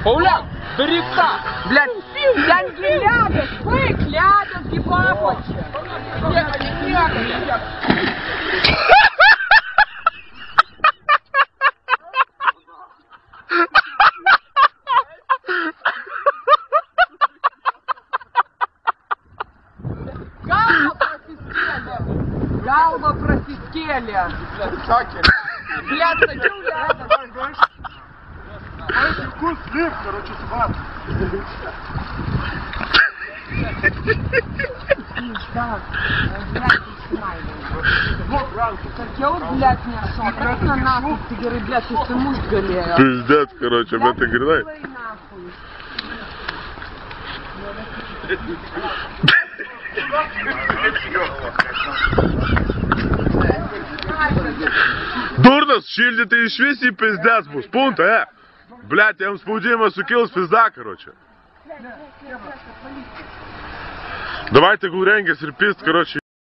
Пауляк, бери так! Блядь, янки лядят, бык лядят, гипапочи! Галба просискели! Блядь, садил рядом! Знаете, вкус слив, короче, сват. Так, блядь, снимай. Так я вот, блядь, не шел. Как на нахуй, ты говоришь, блядь, если муж галея. Пиздец, короче, об этой гряной. Дурно, шильдите и швеси пиздец, бус, пункт, Блядь, я вам спаудимо сукил с пизда, короче. Давайте гулренге, серпист, короче.